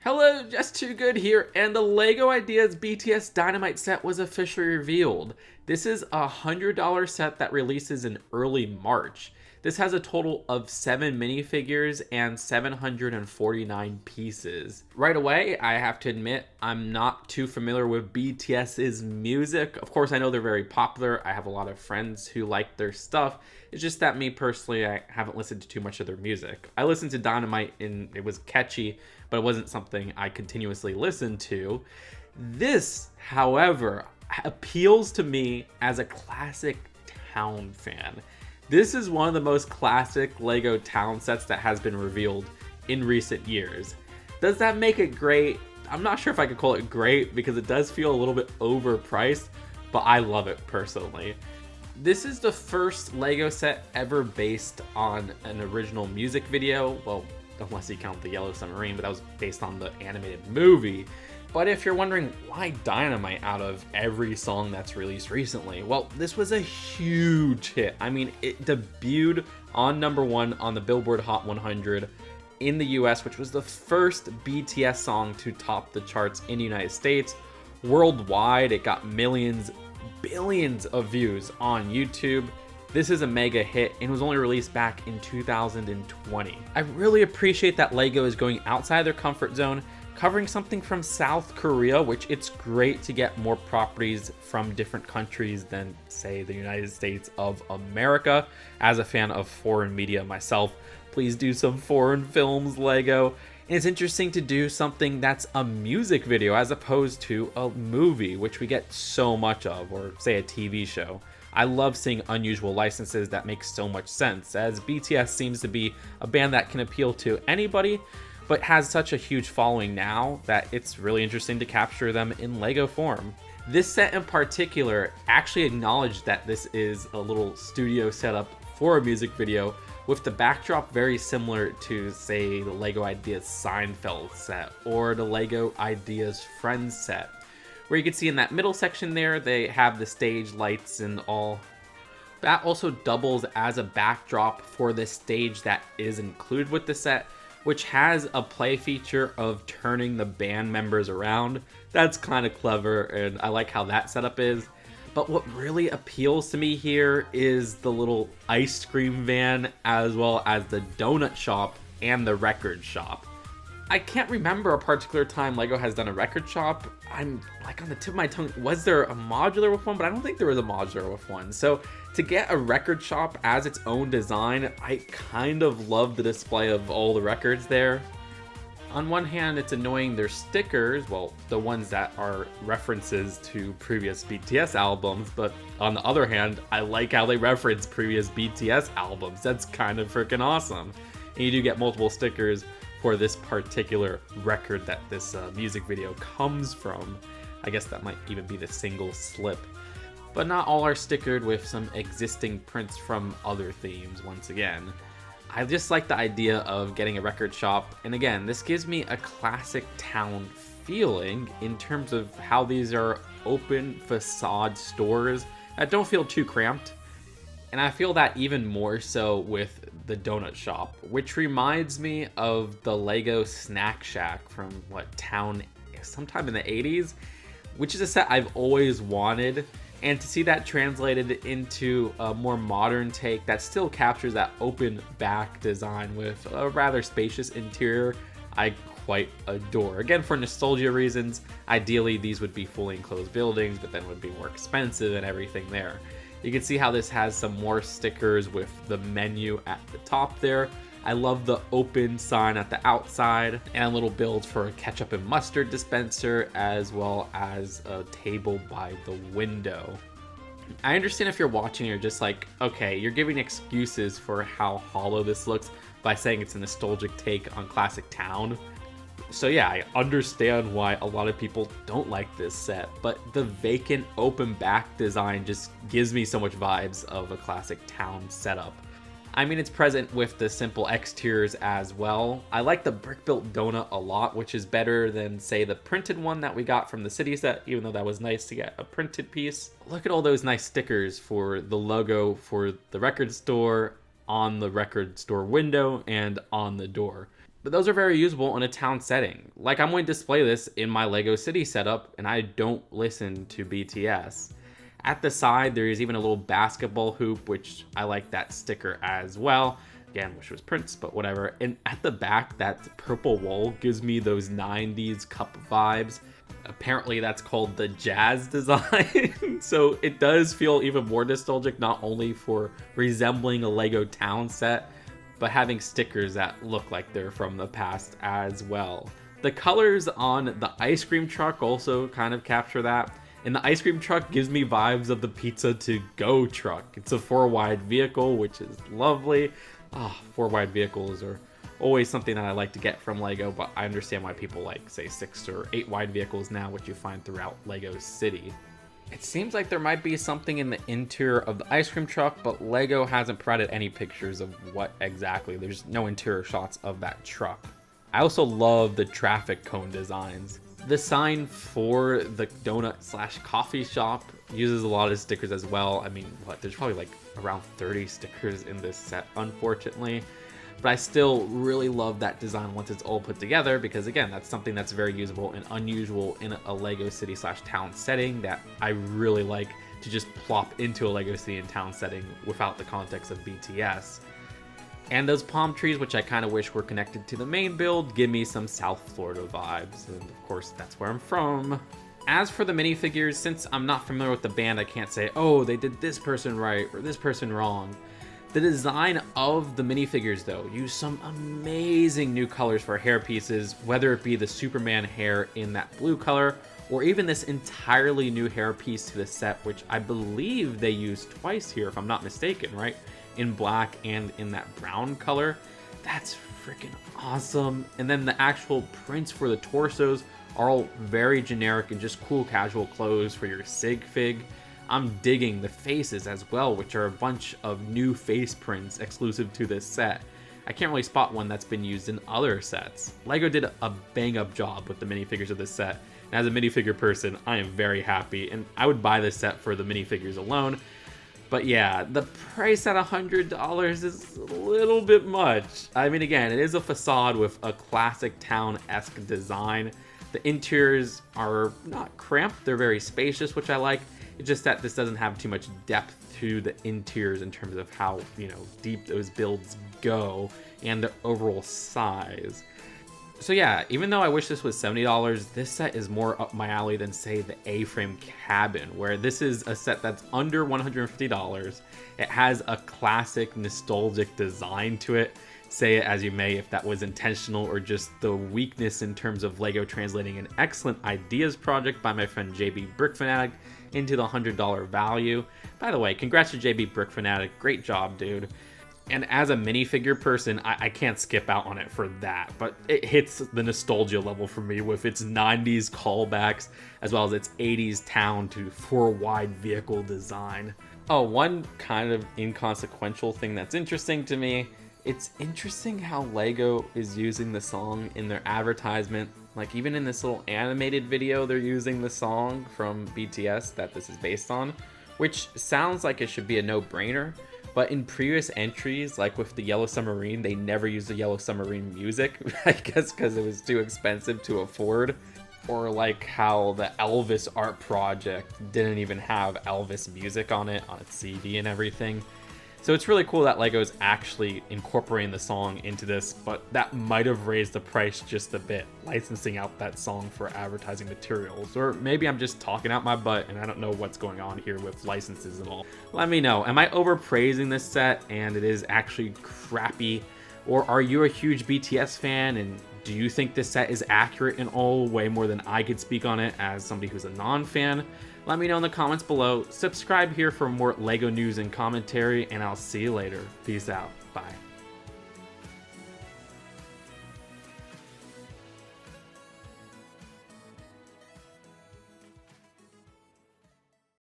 Hello, Just Too Good here, and the LEGO Ideas BTS Dynamite set was officially revealed. This is a $100 set that releases in early March. This has a total of 7 minifigures and 749 pieces. Right away, I have to admit, I'm not too familiar with BTS's music. Of course, I know they're very popular. I have a lot of friends who like their stuff. It's just that me personally, I haven't listened to too much of their music. I listened to Dynamite and it was catchy, but it wasn't something I continuously listened to. This, however, appeals to me as a classic town fan. This is one of the most classic LEGO town sets that has been revealed in recent years. Does that make it great? I'm not sure if I could call it great because it does feel a little bit overpriced, but I love it personally. This is the first LEGO set ever based on an original music video. Well, unless you count the Yellow Submarine, but that was based on the animated movie. But if you're wondering why Dynamite out of every song that's released recently, well, this was a huge hit. I mean, it debuted on #1 on the Billboard Hot 100 in the US, which was the first BTS song to top the charts in the United States. Worldwide, it got millions, billions of views on YouTube. This is a mega hit and was only released back in 2020. I really appreciate that LEGO is going outside their comfort zone, covering something from South Korea, which it's great to get more properties from different countries than, say, the United States of America. As a fan of foreign media myself, please do some foreign films, LEGO. And it's interesting to do something that's a music video as opposed to a movie, which we get so much of, or say a TV show. I love seeing unusual licenses that make so much sense, as BTS seems to be a band that can appeal to anybody, but has such a huge following now that it's really interesting to capture them in LEGO form. This set in particular actually acknowledged that this is a little studio setup for a music video, with the backdrop very similar to, say, the LEGO Ideas Seinfeld set or the LEGO Ideas Friends set, where you can see in that middle section there, they have the stage lights and all. That also doubles as a backdrop for the stage that is included with the set, which has a play feature of turning the band members around. That's kind of clever, and I like how that setup is. But what really appeals to me here is the little ice cream van, as well as the donut shop and the record shop. I can't remember a particular time LEGO has done a record shop. I'm like on the tip of my tongue, was there a modular with one? But I don't think there was a modular with one. So to get a record shop as its own design, I kind of love the display of all the records there. On one hand, it's annoying their stickers, well, the ones that are references to previous BTS albums, but on the other hand, I like how they reference previous BTS albums. That's kind of freaking awesome. And you do get multiple stickers for this particular record that this music video comes from. I guess that might even be the single slip. But not all are stickered with some existing prints from other themes once again. I just like the idea of getting a record shop, and again, this gives me a classic town feeling in terms of how these are open facade stores that don't feel too cramped. And I feel that even more so with the donut shop, which reminds me of the LEGO Snack Shack from town sometime in the 80s, which is a set I've always wanted. And to see that translated into a more modern take that still captures that open back design with a rather spacious interior, I quite adore. Again, for nostalgia reasons, ideally these would be fully enclosed buildings, but then would be more expensive and everything there. You can see how this has some more stickers with the menu at the top there. I love the open sign at the outside and a little build for a ketchup and mustard dispenser, as well as a table by the window. I understand if you're watching, you're just like, okay, you're giving excuses for how hollow this looks by saying it's a nostalgic take on classic town. So yeah, I understand why a lot of people don't like this set, but the vacant open back design just gives me so much vibes of a classic town setup. I mean, it's present with the simple exteriors as well. I like the brick-built donut a lot, which is better than, say, the printed one that we got from the city set, even though that was nice to get a printed piece. Look at all those nice stickers for the logo for the record store, on the record store window, and on the door. But those are very usable in a town setting. Like, I'm going to display this in my LEGO City setup, and I don't listen to BTS. At the side, there is even a little basketball hoop, which I like that sticker as well. Again, wish it was Prince, but whatever. And at the back, that purple wool gives me those 90s cup vibes. Apparently that's called the jazz design. So it does feel even more nostalgic, not only for resembling a LEGO town set, but having stickers that look like they're from the past as well. The colors on the ice cream truck also kind of capture that. And the ice cream truck gives me vibes of the Pizza to Go truck. It's a 4-wide vehicle, which is lovely. 4-wide vehicles are always something that I like to get from LEGO, but I understand why people like, say, 6 or 8-wide vehicles now, which you find throughout LEGO City. It seems like there might be something in the interior of the ice cream truck, but LEGO hasn't provided any pictures of what exactly. There's no interior shots of that truck. I also love the traffic cone designs. The sign for the donut/coffee shop uses a lot of stickers as well. I mean, there's probably like around 30 stickers in this set, unfortunately. But I still really love that design once it's all put together, because again, that's something that's very usable and unusual in a LEGO City/town setting that I really like to just plop into a LEGO City and town setting without the context of BTS. And those palm trees, which I kind of wish were connected to the main build, give me some South Florida vibes. And of course, that's where I'm from. As for the minifigures, since I'm not familiar with the band, I can't say, oh, they did this person right or this person wrong. The design of the minifigures, though, use some amazing new colors for hair pieces, whether it be the Superman hair in that blue color, or even this entirely new hair piece to the set, which I believe they used twice here, if I'm not mistaken, right? In black and in that brown color. That's freaking awesome. And then the actual prints for the torsos are all very generic and just cool casual clothes for your sig fig. I'm digging the faces as well, which are a bunch of new face prints exclusive to this set. I can't really spot one that's been used in other sets. LEGO did a bang up job with the minifigures of this set. And as a minifigure person, I am very happy, and I would buy this set for the minifigures alone. But yeah, the price at $100 is a little bit much. I mean, again, it is a facade with a classic town-esque design. The interiors are not cramped, they're very spacious, which I like. It's just that this doesn't have too much depth to the interiors in terms of how, deep those builds go and the overall size. So yeah, even though I wish this was $70, this set is more up my alley than, say, the A-frame cabin, where this is a set that's under $150. It has a classic nostalgic design to it. Say it as you may, if that was intentional or just the weakness in terms of LEGO translating an excellent ideas project by my friend JB Brickfanatic into the $100 value. By the way, congrats to JB Brickfanatic, great job, dude. And as a minifigure person, I can't skip out on it for that, but it hits the nostalgia level for me with its 90s callbacks, as well as its 80s town to 4-wide vehicle design. Oh, one kind of inconsequential thing that's interesting to me, it's interesting how LEGO is using the song in their advertisement. Like, even in this little animated video, they're using the song from BTS that this is based on, which sounds like it should be a no-brainer. But in previous entries, like with the Yellow Submarine, they never used the Yellow Submarine music, I guess because it was too expensive to afford. Or like how the Elvis art project didn't even have Elvis music on it, on its CD and everything. So it's really cool that LEGO is actually incorporating the song into this, but that might have raised the price just a bit, licensing out that song for advertising materials. Or maybe I'm just talking out my butt and I don't know what's going on here with licenses and all. Let me know, am I overpraising this set and it is actually crappy? Or are you a huge BTS fan and do you think this set is accurate in all, way more than I could speak on it as somebody who's a non-fan? Let me know in the comments below. Subscribe here for more LEGO news and commentary, and I'll see you later. Peace out. Bye.